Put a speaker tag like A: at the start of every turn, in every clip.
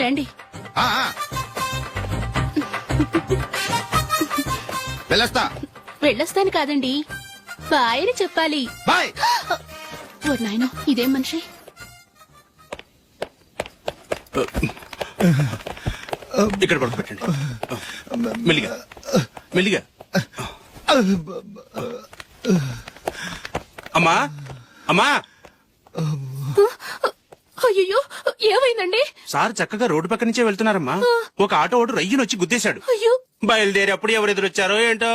A: రండి. వెళ్ళొస్తాను కాదండి, బాయ్ అని చెప్పాలి.
B: బాయ్.
A: ఓ నాయనో, ఇదేం మనిషి.
B: ఇక్కడ పడుకోబెట్టండి. మెల్లిగా మెల్లిగా. అమ్మా అమ్మా.
A: అయ్యో, ఏమైందండి?
B: సార్ చక్కగా రోడ్డు పక్క నుంచే వెళ్తున్నారమ్మా. ఒక ఆటో ఓడు రయ్యను వచ్చి గుద్దేశాడు.
A: అయ్యో.
B: బయలుదేరి అప్పుడు ఎవరు ఎదురొచ్చారో ఏంటో.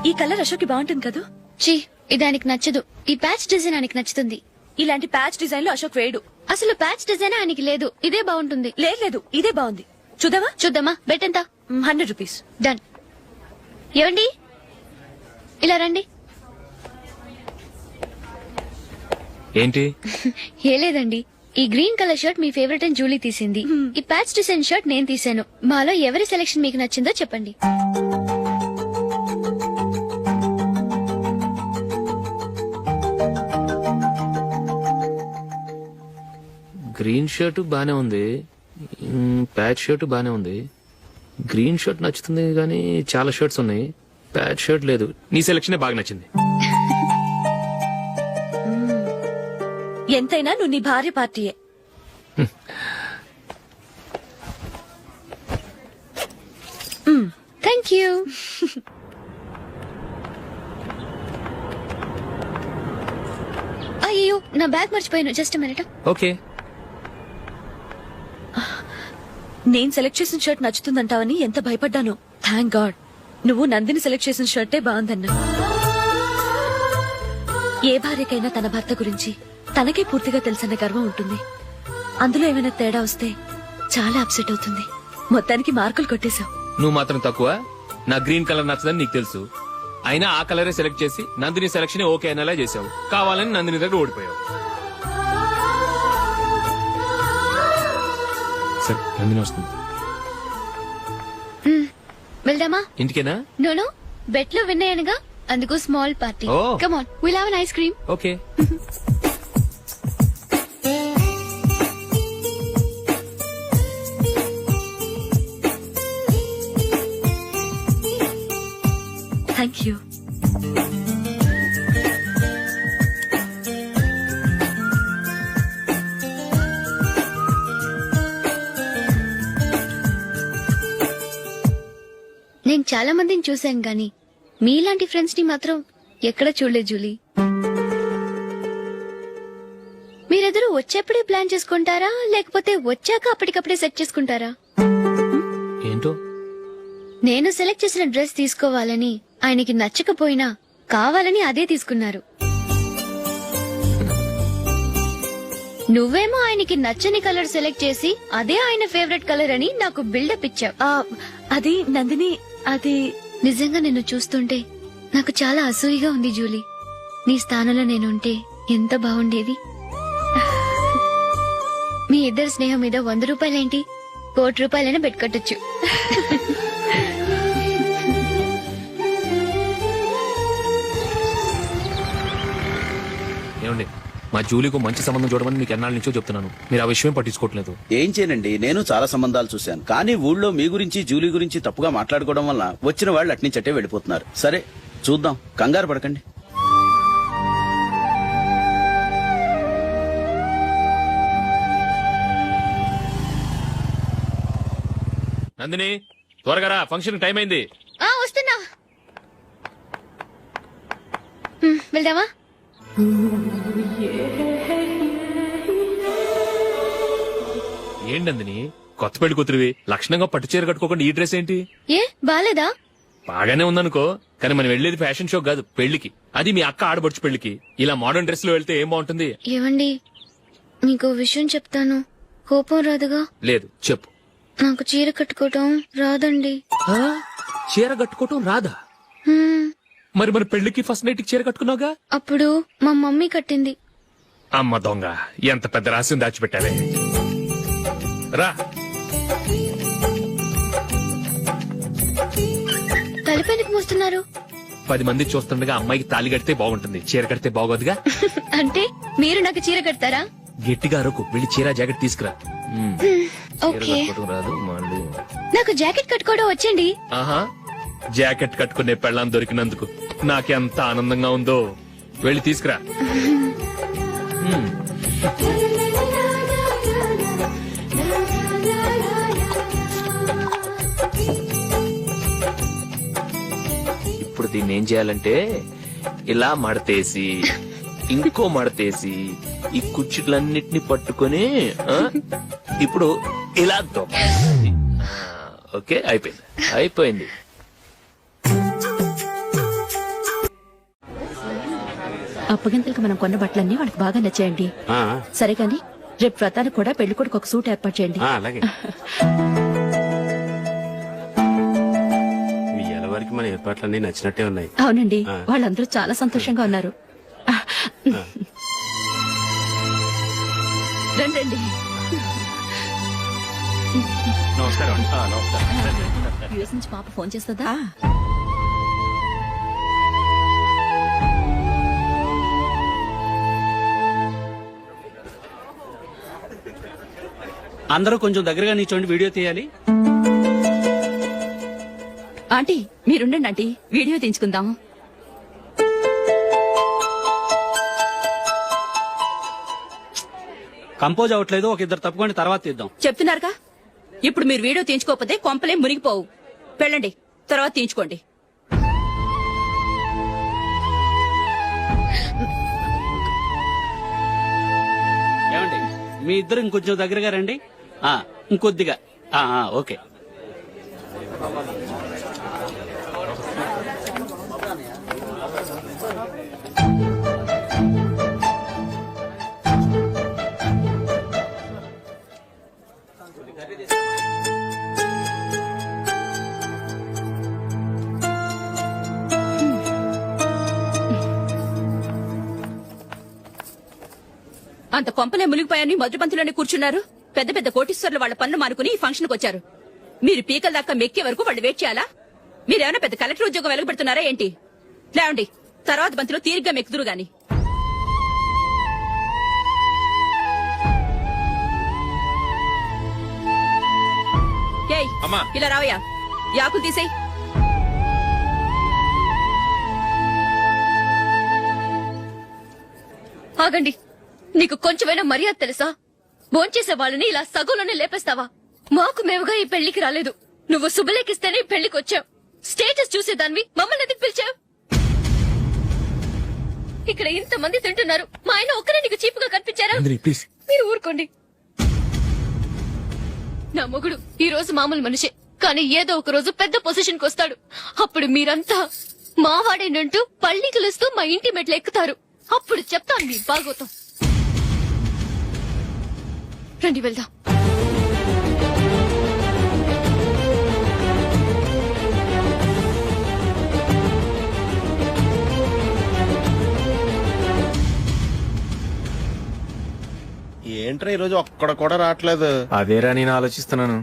C: ఈ కలర్ అశోక్ కి బాగుంటుంది కదా.
D: చీ, ఇది ఆయనకి నచ్చదు. ఈ ప్యాచ్ డిజైన్ ఆయనకి నచ్చుతుంది.
C: ఇలాంటి ప్యాచ్ డిజైన్ లో అశోక్ వేయడు.
D: అసలు ప్యాచ్ డిజైన్ ఆయనకి లేదు. ఇదే బాగుంటుంది.
C: లేదు, ఇదే బాగుంది. చూద్దామా?
D: చూద్దామా. బెట్ ఎంత?
C: 100 రూపీస్.
D: డన్. ఏమండి, ఇలా రండి.
E: ఏంటి?
D: ఏ లేదండి, ఈ గ్రీన్ కలర్ షర్ట్ మీ ఫేవరెట్ అని జూలీ తీసింది. ఈ ప్యాచ్ డిజైన్ షర్ట్ నేను తీసాను. మాలో ఎవరి సెలెక్షన్ మీకు నచ్చిందో చెప్పండి.
E: గ్రీన్ షర్ట్ బానే ఉంది, ప్యాచ్ షర్ట్ బానే ఉంది. గ్రీన్ షర్ట్ నచ్చుతుంది కానీ చాలా షర్ట్స్ ఉన్నాయి, ప్యాచ్ షర్ట్ లేదు. నీ సెలెక్షన్ బాగా నచ్చింది.
C: ఎంతైనా నువ్వు నీ భార్య పార్టీయే.
D: Thank you. అయ్యో, నా బ్యాగ్ మర్చిపోయాను. Just minute.
E: ఓకే.
C: నేను సెలెక్ట్ చేసిన షర్ట్ నచ్చుతుందంటావని ఎంత భయపడ్డాను. థ్యాంక్ గాడ్ నువ్వు నందిని సెలెక్ట్ చేసిన షర్టే బాగుందన్నా. ఏ భార్యకైనా తన భర్త గురించి తనకే పూర్తిగా తెలుసన్న గర్వం ఉంటుంది. అందులో ఏమైనా తేడా వస్తే చాలా అప్సెట్ అవుతుంది. మొత్తానికి మార్కులు కొట్టేశావు.
E: నువ్వు మాత్రం తక్కువ. నా గ్రీన్ కలర్ నచ్చదని నీకు తెలుసు, అయినా ఆ కలరే సెలెక్ట్ చేసి నందిని సెలెక్షన్ ఓకే అనేలా చేసావు. కావాలని నందిని దగ్గర ఓడిపోయావు. సరే, నందిని వస్తుంది.
D: వెళ్దామా?
E: ఇంటికేనా?
D: నో, బెట్ లో విన్ అయ్యానుగా, అందుకు small party.
E: Oh.
D: Come on, will have an ice cream.
E: Okay.
C: Thank you.
D: నేను చాలా మందిని చూశాను గాని మీలాంటి ఫ్రెండ్స్ ని మాత్రం ఎక్కడ చూడలేదు జూలీ. మీరెదరూ వచ్చేప్పుడే ప్లాన్ చేసుకుంటారా, లేకపోతే వచ్చాక అప్పటికప్పుడే సెట్ చేసుకుంటారా?
E: ఏంటో,
D: నేను సెలెక్ట్ చేసిన డ్రెస్ తీసుకోవాలని ఆయనకి నచ్చకపోయినా కావాలని అదే తీసుకున్నారు. నువ్వేమో ఆయనకి నచ్చని కలర్ సెలెక్ట్ చేసి అదే ఆయన ఫేవరెట్ కలర్ అని నాకు బిల్డప్ ఇచ్చావు.
C: అది నందిని, అది
D: నిజంగా నిన్ను చూస్తుంటే నాకు చాలా అసూయగా ఉంది జూలీ. నీ స్థానంలో నేనుంటే ఎంత బాగుండేది. మీ ఇద్దరు స్నేహం మీద 100 రూపాయలేంటి, 1 కోటి రూపాయలైనా పెట్టుకట్టొచ్చు.
E: ఏమండి, మా జూలీకు మంచి సంబంధం చూడమని మీకు ఎన్నాళ్ళ నుంచో చెప్తున్నాను, మీరు ఆ విషయం పట్టించుకోవట్లేదు.
F: ఏం చేయనండి, నేను చాలా సంబంధాలు చూశాను. కానీ ఊళ్ళో మీ గురించి జూలీ గురించి తప్పుగా మాట్లాడుకోవడం వల్ల వచ్చిన వాళ్ళు అట్నుంచట్టే వెళ్ళిపోతున్నారు. సరే చూద్దాం, కంగారు పడకండి.
E: నందిని, త్వరగా రా, ఫంక్షన్ టైం అయింది.
D: వస్తున్నా. వెళ్దామా?
E: ఏంటి నందిని, కొత్త పెళ్లి కూతురివి, లక్షణంగా పట్టు చీర కట్టుకోకుండా ఈ డ్రెస్ ఏంటి?
D: ఏ బాలేదా?
E: బాగానే ఉందనుకో, కానీ మనం వెళ్లేది ఫ్యాషన్ షో కాదు, పెళ్లికి. అది మీ అక్క ఆడబడుచు పెళ్లికి. ఇలా మోడర్న్ డ్రెస్ లో వెళ్తే ఏం బాగుంటుంది?
D: ఏవండి, మీకు విషయం చెప్తాను, కోపం రాదుగా?
E: లేదు, చెప్పు.
D: నాకు చీర కట్టుకోవటం రాదండి.
E: చీర కట్టుకోవటం రాదా? మరి మన పెళ్లికి ఫస్ట్ నైట్ కి చీర కట్టుకున్నావుగా?
D: అప్పుడు మా మమ్మీ కట్టింది.
E: అమ్మ దొంగ, ఎంత పెద్ద రహస్యం దాచిపెట్టావే. రా.
D: తలపెందుకు మోస్తున్నారు?
E: 10 మంది చూస్తుండగా అమ్మాయికి తాళి కడితే బాగుంటుంది, చీర కడితే బాగోదుగా.
D: అంటే మీరు నాకు చీర కడతారా?
E: గట్టిగా అరకు, వెళ్ళి చీర జాకెట్ తీసుకురా. చీర
D: ఓకే.
E: కట్టుకోవడం రాదు మళ్ళీ.
D: నాకు జాకెట్ కట్టుకోవడం వచ్చండి.
E: ఆహా, జాకెట్ కట్టుకునే పెళ్ళాం దొరికినందుకు నాకెంత ఆనందంగా ఉందో. వెళ్ళి తీసుకురా. ఇప్పుడు దీన్ని ఏం చేయాలంటే ఇలా మడతేసి ఇంకో మడతేసి ఈ కుర్చీలన్నిటిని పట్టుకొని ఇప్పుడు ఇలా దొక్కాలి. ఓకే, అయిపోయింది అయిపోయింది.
C: అప్పగింతలకు మనం కొన్న బట్టలన్నీ వాళ్ళకి బాగా నచ్చాయండి.
B: ఆ,
C: సరే కానీ రేపు వ్రతానికి కూడా పెళ్లి కొడుకు ఒక సూట్ ఏర్పాటు చేయండి.
B: ఆ, అలాగే. మీ వరకు మన ఏర్పాట్లన్నీ నచ్చినట్టే ఉన్నాయి.
C: అవునండి, వాళ్ళందరూ చాలా సంతోషంగా ఉన్నారు. రండి.
B: నమస్కారం.
C: యూఎస్ నుంచి పాప ఫోన్ చేస్తుందా?
F: అందరూ కొంచెం దగ్గరగా నిల్చోండి, వీడియో తీయాలి.
C: ఆంటీ మీరుండండి ఆంటీ, వీడియో తీయించుకుందాం.
F: కంపోజ్ అవ్వట్లేదు, ఒక ఇద్దరు తప్పుకోండి, తర్వాత తీద్దాం.
C: చెప్తున్నారుగా, ఇప్పుడు మీరు వీడియో తీయించుకోకపోతే కొంపలే మునిగిపోవు. వెళ్ళండి, తర్వాత తీయించుకోండి.
F: ఏమండి, మీ ఇద్దరు ఇంకొంచెం దగ్గరగా రండి. ఇంకొద్దిగా. ఓకే.
C: అంత కొంపలే మునిగిపోయాని మొదటి పంతులోనే కూర్చున్నారు. పెద్ద పెద్ద కోటీశ్వర్లు వాళ్ళ పన్ను మానుకుని ఈ ఫంక్షన్ కు వచ్చారు. మీరు పీకల దాకా మెక్కే వరకు వాళ్ళు వెయిట్ చేయాలా? మీరేమైనా పెద్ద కలెక్టర్ ఉద్యోగం వెలగబెడుతున్నారా ఏంటి? లేవండి, తర్వాత బంతిలో తీరిగ్గా మెక్కుదురు గాని. ఏయ్, ఇలా రావయ్యా, యాకులు తీసేయ్.
D: ఆగండి, నీకు కొంచెమైనా మర్యాద తెలుసా? భోంచేసే వాళ్ళని ఇలా సగంలోనే లేపేస్తావా? మాకు మేముగా ఈ పెళ్లికి రాలేదు. నువ్వు శుభలేఖిస్తేనే ఈ పెళ్లికి వచ్చావు. స్టేటస్ చూసేదానివి మమ్మల్ని ఎందుకు పిలిచావు? ఇక్కడ ఇంతమంది తింటున్నారు, మా ఆయన ఒక్కరే నీకు చీపుగా కనిపించారా? మీరు ఊరుకోండి. నా మొగుడు ఈ రోజు మామూలు మనిషే, కానీ ఏదో ఒక రోజు పెద్ద పొజిషన్ కు వస్తాడు. అప్పుడు మీరంతా మావాడేనంటూ పళ్ళి కలుస్తూ మా ఇంటి మెట్లు ఎక్కుతారు. అప్పుడు చెప్తాను మీ బాగోతాం. రండి వెళ్దాం.
G: ఏంట్రా ఈరోజు ఒక్కడ కూడా రావట్లేదు?
E: అదేరా నేను ఆలోచిస్తున్నాను.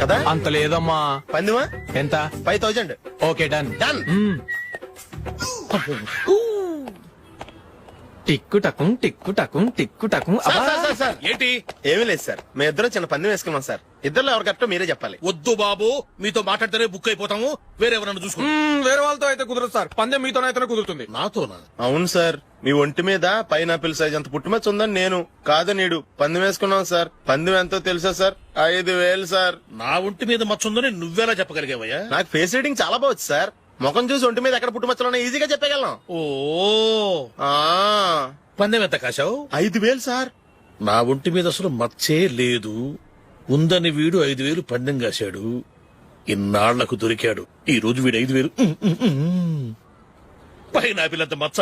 G: కదా
H: అంత లేదమ్మా.
G: పందిమా
H: ఎంత?
G: 5000.
H: Okay done.
G: డన్.
H: టిక్కు టకుం టిక్కు టకుం టిక్కు టకుం.
G: సార్
I: ఏంటి?
G: ఏమీ లేదు సార్, మీ ఇద్దరు చిన్న పందెం వేసుకున్నాం సార్. ఇద్దరు ఎవరు కరెక్టో మీరే చెప్పాలి.
I: వద్దు బాబు, మీతో మాట్లాడితేనే బుక్ అయిపోతాము. వేరెవరన్నా చూసుకుంటాం.
H: వేరే వాళ్ళతో అయితే కుదరదు సార్, పందెం మీతోనైతేనే కుదురుతుంది.
I: నాతోనా?
G: అవును సార్, మీ ఒంటి మీద పైనాపిల్ సైజ్ అంత పుట్టుమచ్చ ఉందని నేను కాదు నీడు పందెం వేసుకున్నాం సార్. పందెం ఎంతో తెలుసా సార్? 5000 సార్.
I: నా ఒంటి మీద మచ్చ ఉందని నువ్వెలా చెప్పగలిగావయ్యా?
G: నాకు ఫేస్ రీడింగ్ చాలా బాగుంది సార్. ముఖం చూసి ఒంటి మీద ఎక్కడ పుట్టుమచ్చలో ఈజీగా చెప్పగలను.
I: ఓ,
G: ఆ
I: పందెం ఎంత కాశావు?
G: 5000 సార్.
I: నా ఒంటి మీద అసలు మచ్చే లేదు. ఉందని వీడు 5000 పందెం కాశాడు. ఇన్నాళ్లకు దొరికాడు. ఈ రోజు వీడు 5000. పైన పిల్లంత మచ్చ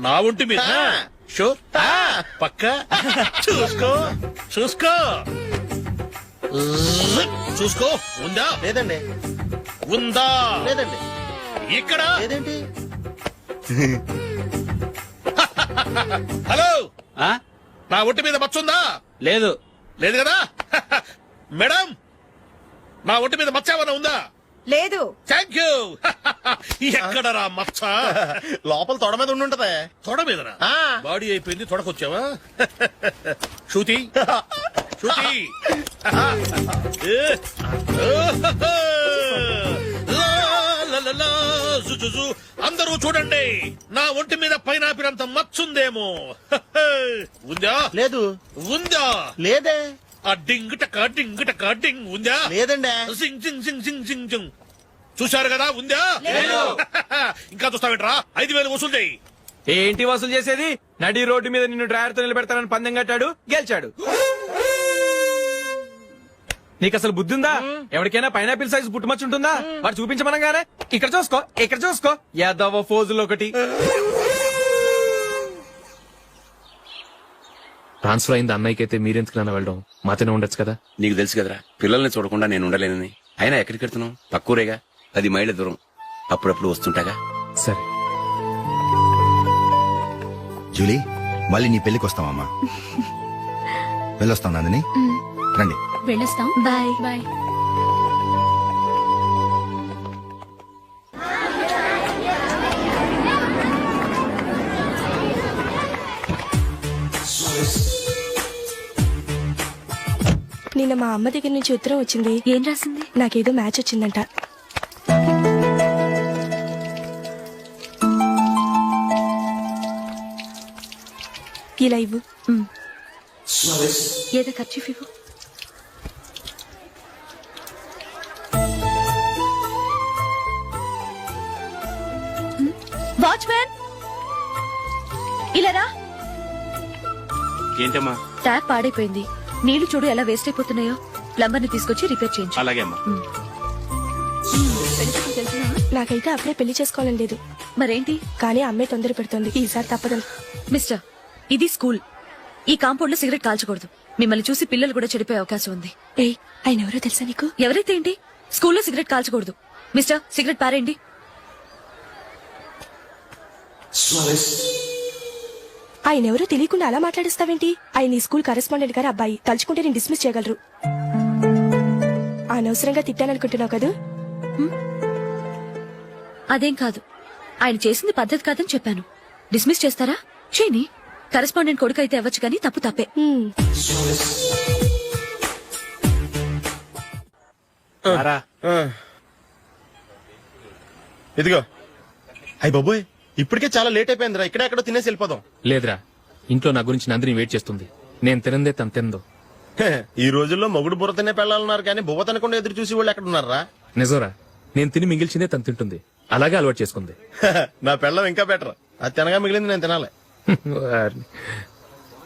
I: నా ఒంటి మీద. షూర్? పక్క చూసుకో చూసుకో. చూసుకో. ఉందా?
G: లేదండి.
I: ఉందా?
G: లేదండి.
I: ఇక్కడ
G: లేదేంటి?
I: హలో,
F: ఆ?
I: నా ఒంటి మీద మచ్చుందా?
F: లేదు.
I: లేదు కదా? మేడం, నా ఒంటి మీద మచ్చ ఏమైనా ఉందా?
J: లేదు.
I: Thank you. ఎక్కడరా మచ్చ?
G: లోపల తొడ మీద ఉండుంటదే.
I: తొడ మీదరా?
G: ఆ.
I: బాడీ అయిపోయింది, తొడకొచ్చావా? శృతి, శృతి. లా, లా, లా, లా, జు, జు, జు. అందరూ చూడండి, నా ఒంటి మీద పైనాపిల్ అంత మచ్చుందేమో. ఉందా?
G: లేదు.
I: ఉందా?
G: లేదే.
I: ఆ డింగ్ టక డింగ్ ఉందా?
G: లేదండి.
I: జింగ్ జింగ్ జింగ్ జింగ్ జింగ్ జింగ్. చూశారు కదా? ఉందా? ఇంకా చూస్తావేంట్రా? 5,000 వసూలు చేయి.
H: ఏంటి వసూలు చేసేది? నడి రోడ్డు మీద నిన్ను డ్రైవర్ తో నిలబెడతానని పందెం కట్టాడు, గెలిచాడు. నీకు అసలు బుద్ధి ఉందా? ఎవరికైనా పైనాపిల్ సైజ్ పుట్టుమచ్చు ఉంటుందా? వాడు చూపించమనగానే ఇక్కడ చూసుకో, ఇక్కడ చూసుకో, యాదవ ఫోజులు ఒకటి.
E: ట్రాన్స్ఫర్ అయింది అన్నయ్యకి అయితే మీరెందుకు నాన్న వెళ్ళడం? మాతోనే ఉండొచ్చు కదా.
K: నీకు తెలుసు కదరా, పిల్లల్ని చూడకుండా నేను ఉండలేనని. అయినా ఎక్కడికి వెళ్తున్నావు? పక్కూరేగా, 10 మైళ్ళ దూరం. అప్పుడప్పుడు వస్తుంటాగా.
E: సరే.
L: జూలీ, మళ్ళీ నీ పెళ్లికి వస్తామమ్మా. వెళ్ళొస్తాం నందిని, రండి.
A: వెళ్ళొస్తాం.
D: బాయ్.
A: బాయ్.
J: నిన్న మా అమ్మ దగ్గర నుంచి ఉత్తరం వచ్చింది.
D: ఏం రాసింది?
J: నాకేదో మ్యాచ్ వచ్చిందంట. ఇలా ఇవ్వు.
D: ఏదో ఖర్చు ఇవ్వు. వాచ్మ్యాన్, ఇలా రా.
B: ఏంటమ్మా?
D: ట్యాప్ పాడైపోయింది. నీళ్లు చూడు ఎలా వేస్ట్ అయిపోతున్నాయో. ప్లంబర్ ని తీసుకొచ్చి రిపేర్ చేయించు.
B: అలాగే అమ్మా.
J: నాకైతే అప్పుడే పెళ్లి చేసుకోవాలని లేదు.
D: మరేంటి?
J: కానీ అమ్మే తొందర పెడుతోంది. ఈసారి తప్పదని.
D: మిస్టర్, ఇది స్కూల్. ఈ కాంపౌండ్ లో సిగరెట్ కాల్చకూడదు. మిమ్మల్ని చూసి పిల్లలు కూడా చెడిపోయే అవకాశం ఉంది.
J: ఏయ్, ఆయన ఎవరో తెలుసా నీకు?
D: ఎవరైతే ఏంటి? స్కూల్లో సిగరెట్ కాల్చకూడదు. మిస్టర్, సిగరెట్ పారేయండి.
J: ఆయన ఎవరో తెలియకుండా అలా మాట్లాడిస్తావేంటి? ఆయన ఈ స్కూల్ కరెస్పాండెంట్ గారు అబ్బాయి. తలుచుకుంటే నేను డిస్మిస్ చేయగలరు. అనవసరంగా తిట్టాననుకుంటున్నావు కదా?
D: అదేం కాదు. ఆయన చేసింది పద్ధతి కాదని చెప్పాను. డిస్మిస్ చేస్తారా? చేయని. కరెస్పాండెంట్ కొడుకు అయితే అవ్వచ్చు, కానీ తప్పు తప్పే.
G: ఇదిగో. అయ్య బాబోయ్, ఇప్పటికే చాలా లేట్ అయిపోయిందిరా. ఇక్కడే ఎక్కడో తినేసి వెళ్ళిపోదాం.
E: లేదురా, ఇంట్లో నా గురించి నందిని వెయిట్ చేస్తుంది. నేను తినందే తను తిందో.
G: హే, ఈ రోజుల్లో మొగుడు బుర్ర తినే పెళ్ళాలన్నారు, కానీ బువ్వ తినకుండా ఎదురు చూసి వాళ్ళు ఎక్కడ ఉన్నారా?
E: నిజంరా, నేను తిని మిగిల్చిందే తను తింటుంది. అలాగే అలవాటు చేసుకుంది.
G: నా పెళ్ళం ఇంకా బెటర్. అది తినగా మిగిలింది నేను తినాలి.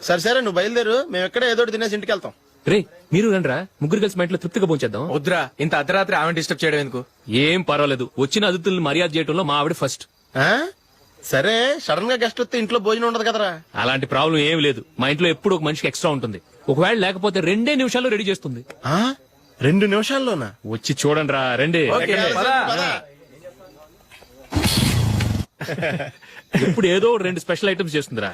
G: సరే సరే, నువ్వు బయలుదేరు. మేము ఎక్కడ ఏదో ఒకటి తినేసి ఇంటికి వెళ్తాం.
E: రే, మీరు రండిరా, ముగ్గురు కలిసి మా ఇంట్లో తృప్తిగా పోంచేద్దాం.
H: వద్దురా, ఇంత అర్ధరాత్రి ఆమె డిస్టర్బ్ చేయడం ఎందుకు?
E: ఏం పర్వాలేదు, వచ్చిన అతిథుల్ని మర్యాద చేయడంలో మా ఆవిడ ఫస్ట్.
G: ఆ? సరే, సడన్ గా గెస్ట్ వస్తే ఇంట్లో భోజనం ఉండదు కదరా.
E: అలాంటి ప్రాబ్లం ఏం లేదు. మా ఇంట్లో ఎప్పుడు ఒక మనిషికి ఎక్స్ట్రా ఉంటుంది. ఒకవేళ లేకపోతే 2 నిమిషాల్లో రెడీ చేస్తుంది.
G: 2 నిమిషాల్లోనా?
E: వచ్చి చూడండి రా, రండి.
H: ఓకే, పద.
E: ఇప్పుడు ఏదో 2 స్పెషల్ ఐటమ్స్ చేస్తుందిరా.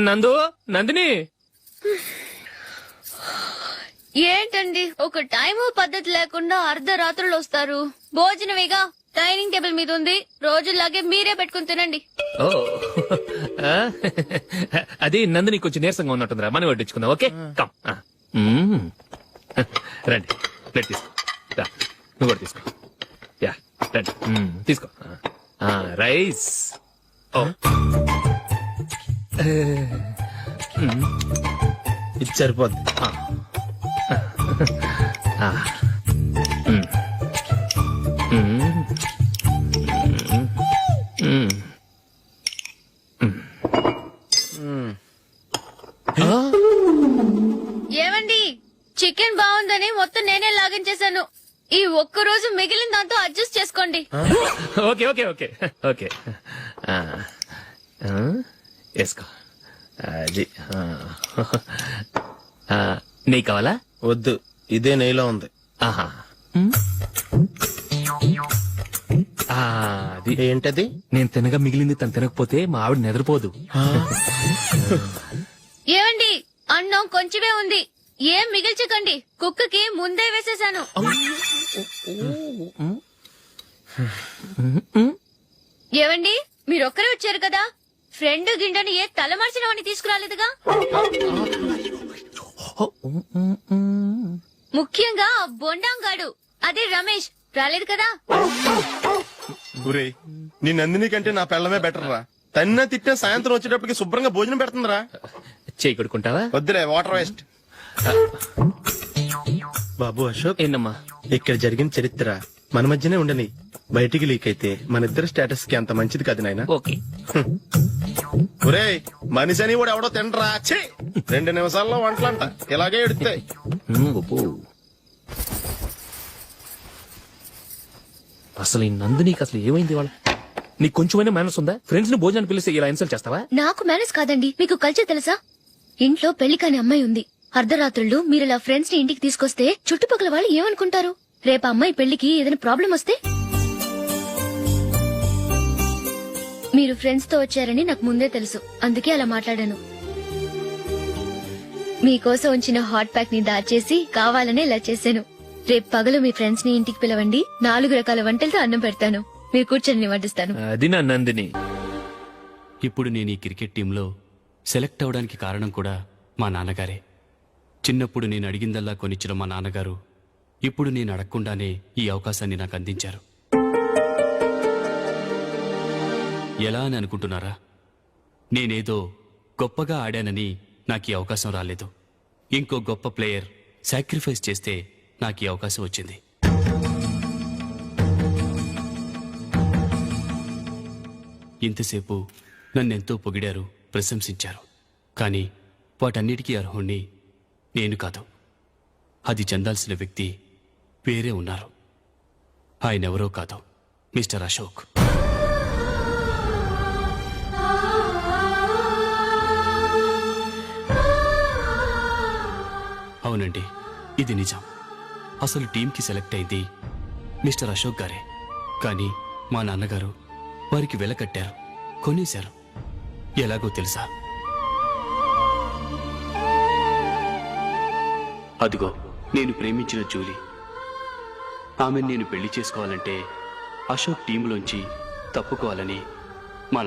E: నందు, నందిని.
D: ఏంటండి ఒక టైము పద్ధతి లేకుండా అర్ధరాత్రులు వస్తారు? భోజనమేగా డైనింగ్ టేబుల్ మీద ఉంది. రోజులాగే మీరే పెట్టుకుని తినండి.
E: ఓ, అది నందిని కొంచెం నీరసంగా ఉన్నట్టుందిరా. మనం వడ్డించుకుందాం. Okay, come. రండి, ప్లేట్ తీసుకో. రా, నువ్వు కూడా తీసుకో. యా, రండి, తీసుకో. రైస్. ఓ,
G: ఇది సరిపోద్ది.
D: ఏమండి, చికెన్ బాగుందని మొత్తం నేనే లాగించేశాను. ఈ ఒక్క రోజు మిగిలిన దాంతో అడ్జస్ట్ చేసుకోండి.
E: ఓకే ఓకే ఓకే ఓకే వేసుకో అది నెయ్యి కావాలా?
G: వద్దు, ఇదే నెయ్యిలో ఉంది.
E: ఆహా అది
G: ఏంటది?
E: నేను తినగా మిగిలింది తను తినకపోతే మా ఆవిడ నిద్రపోదు.
D: ఏమండి, అన్నం కొంచెమే ఉంది, ఏం మిగిల్చకండి. కుక్కకి ముందే వేసేసాను. ఏవండి, మీరొక్కరే వచ్చారు కదా, ఫ్రెండ్ గిండెని ఏ తలమార్చిన వాడిని తీసుకురాలేదుగా? ముఖ్యంగా ఆ బొండాంగాడు, అదే రమేష్, రాలేదు కదా?
G: గురే, నీ నందిని కంటే నా పెళ్ళమే బెటర్ రా. తన్న తిట్టిన సాయంత్రం వచ్చేటప్పటికి శుభ్రంగా భోజనం పెడుతుందిరా.
E: చేయి కొడుకుంటావా?
G: వద్దులే, వాటర్ వేస్ట్. బాబు అశోక్,
E: ఏంటమ్మా?
G: ఇక్కడ జరిగిన చరిత్ర మన మధ్యనే ఉండని, బయటికి లీక్ అయితే మన ఇద్దరు స్టేటస్ కి అంత మంచిది కాదు నాయన.
E: ఓకే.
G: ఒరేయ్, మనిషి అని కూడా ఎవడో తినరా. 2 నిమిషాల్లో వంటలంట ఇలాగే ఎడుతాయి.
E: అసలు ఈ నందినికి అసలు ఏమైంది వాళ్ళ? నీకు కొంచెమైనా మేనస్ ఉందా? ఫ్రెండ్స్ ని భోజనాన్ని పిలిస్తే ఇలా ఇన్సల్ట్ చేస్తావా?
D: నాకు మేనేజ్ కాదండి, మీకు కల్చర్ తెలుసా? ఇంట్లో పెళ్లి కాని అమ్మాయి ఉంది. అర్ధరాత్రుళ్ళు మీరు ఇలా ఫ్రెండ్స్ ని ఇంటికి తీసుకొస్తే చుట్టుపక్కల వాళ్ళు ఏమనుకుంటారు? రేపు అమ్మాయి పెళ్లికి ఏదైనా ప్రాబ్లం వస్తే? మీరు ఫ్రెండ్స్ తో వచ్చారని నాకు ముందే తెలుసు, అందుకే అలా మాట్లాడాను. మీకోసం ఉంచిన హాట్ ప్యాక్ ని దాచేసి కావాలనే ఇలా చేశాను. రేపు పగలు మీ ఫ్రెండ్స్ ని ఇంటికి పిలవండి, 4 రకాల వంటలతో అన్నం పెడతాను. మీరు కూర్చొని వడ్డిస్తాను.
E: అది నా నందిని.
M: ఇప్పుడు నేను ఈ క్రికెట్ టీంలో సెలెక్ట్ అవడానికి కారణం కూడా మా నాన్నగారే. చిన్నప్పుడు నేను అడిగిందల్లా కొనిచ్చిన మా నాన్నగారు ఇప్పుడు నేను అడగకుండానే ఈ అవకాశాన్ని నాకు అందించారు. ఎలా అని అనుకుంటున్నారా? నేనేదో గొప్పగా ఆడానని నాకు ఈ అవకాశం రాలేదు. ఇంకో గొప్ప ప్లేయర్ సాక్రిఫైస్ చేస్తే నాకు ఈ అవకాశం వచ్చింది. ఇంతసేపు నన్నెంతో పొగిడారు, ప్రశంసించారు. కానీ వాటన్నిటికీ అర్హుణ్ణి నేను కాదు. అది చెందాల్సిన వ్యక్తి వేరే ఉన్నారు. ఆయనెవరో కాదు, మిస్టర్ అశోక్. అవునండి, ఇది నిజం. అసలు టీంకి సెలెక్ట్ అయింది మిస్టర్ అశోక్ గారే. కానీ మా నాన్నగారు వారికి వెల కట్టారు, కొనేశారు. ఎలాగో తెలుసా? అదిగో నేను ప్రేమించిన జూలీ. ఆమెను నేను పెళ్లి చేసుకోవాలంటే అశోక్ టీంలోంచి తప్పుకోవాలని మా